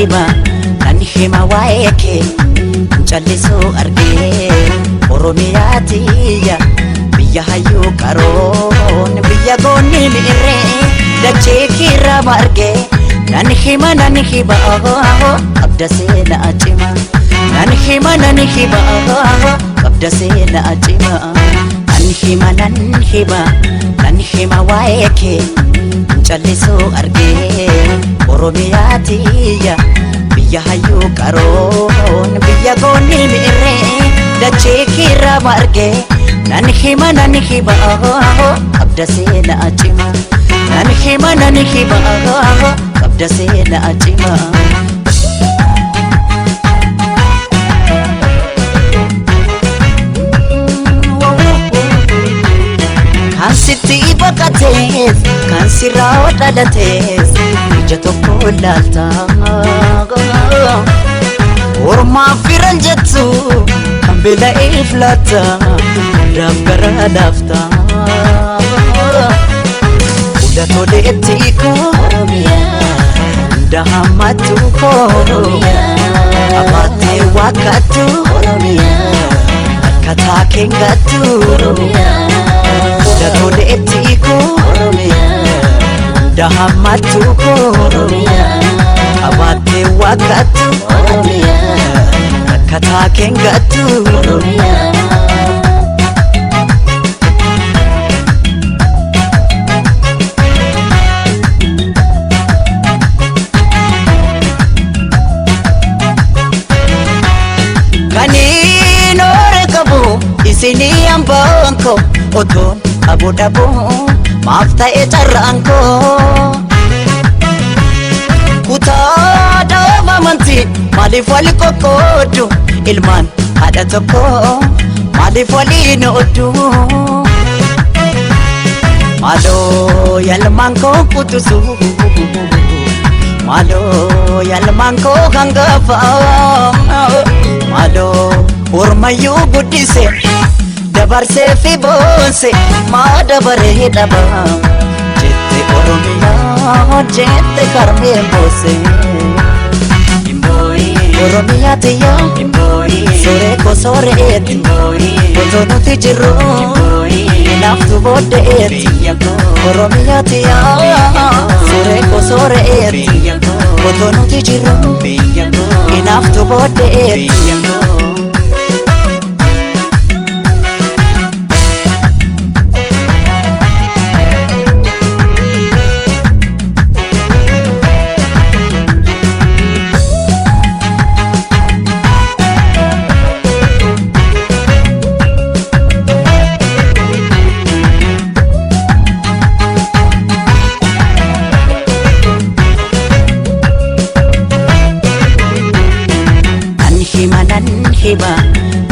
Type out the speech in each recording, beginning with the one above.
nan hima waa'ee kee callisuu argee Oromiyaatiyya biyya hayyuu qaroon biyya goonni miirree dachee kiirraa margee nan hima qabda seenaa cima nan hima qabda seenaa cima nan hima waa'ee kee callisuu argee Oromiyaatiyya biyya hayyuu qaroon biyya goonni miirree dachee kiirraa margee nan hima qabda seenaa cima nan hima qabda seenaa cima kan sitti baqatees kan sirraa dhalatees ija tokko laaltaa ormaa firan jettu kan beela'eef laata hundaaf gara laaftaa hunda toleetti koo hunda hammattu koo abaatee wakkattu akkataa keengattu hunda toleetti koo hunda hammattu koo abaatee wakkattu akkataa keengattu kaniin oore qabu isinii hambaan koo otoon aboo dhabuu maaf ta'e carraan koo kutaa dhaaba amantii maaliif wali qoqqoodu ilmaan haadha tokko maaliif waliin ooddu maaloo yaalmaan koo kutusu maaloo yaalmaan koo hangafa maaloo ormayyuu guddise dabarsee fi boonse maa dabaree dhaba jette Oromiyaa jette karmeen boose Oromiyaatiyya sooree koo sooreetti otoo nuti jirru naaftu booddeetti Oromiyaatiyya sooree koo sooreetti otoo nuti jirru naaftu booddeetti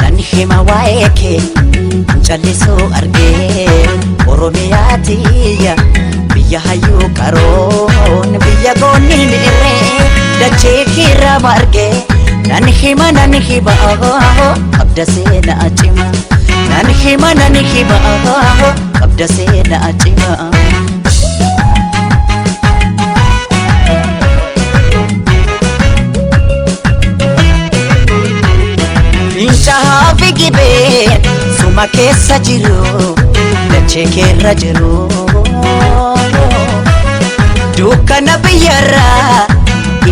nan hima waa'ee kee callisuu argee Oromiyaatiyya biyya hayyuu qaroon biyya goonni miirree dachee kiirraa margee nan hima qabda seenaa cima nan hima qabda seenaa cima fincaa'aa fi gibee suma keessa jiru dachee keerra jiru dukkana biyyarraa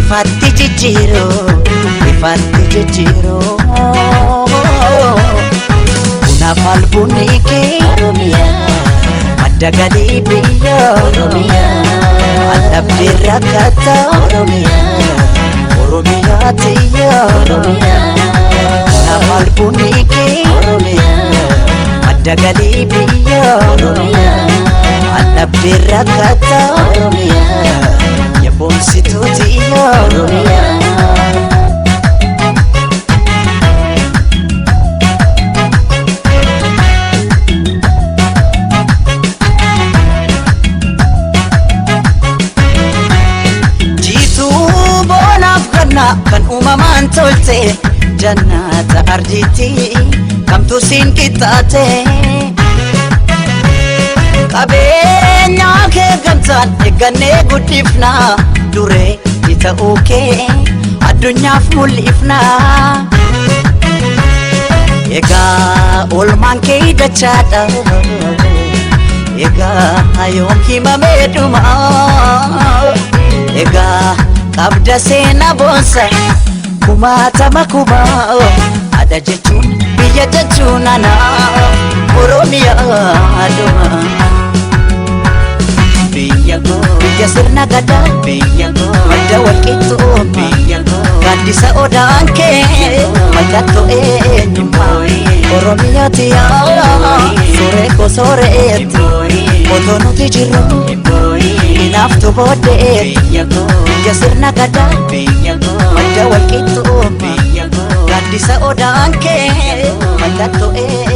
ifaatti jijjiiru bunaaf albunni kee madda galii biyya allabdee rakkata Oromiyaatiyya albunni kee madda galii biyya allabdee rakkata yaboomsituutiyya kan uumamaan tolte jannata arjiitti kamtu siin qixxaate qabeenyaa kee gamtaan eeggannee guddifna duree ta'uu kee addunyaaf mul'ifna egaa olmaan kee dachaadha egaa yoom himamee dhuma egaa qabda seenaa boonsa kumaatama kumaa ada jechuun biyya jechuun ana Oromiyaa dhuma biyya sirna gadaa biyya madda walqixxuu biyya gaaddisa odaan kee mallattoo eenyummaa Oromiyaati suuree koo sooreetti otoo nuti jirru hinaaftu booddee biyya sirna gadaa madda walqixxuu gaaddisa odaan kee mallattoo eenyummaa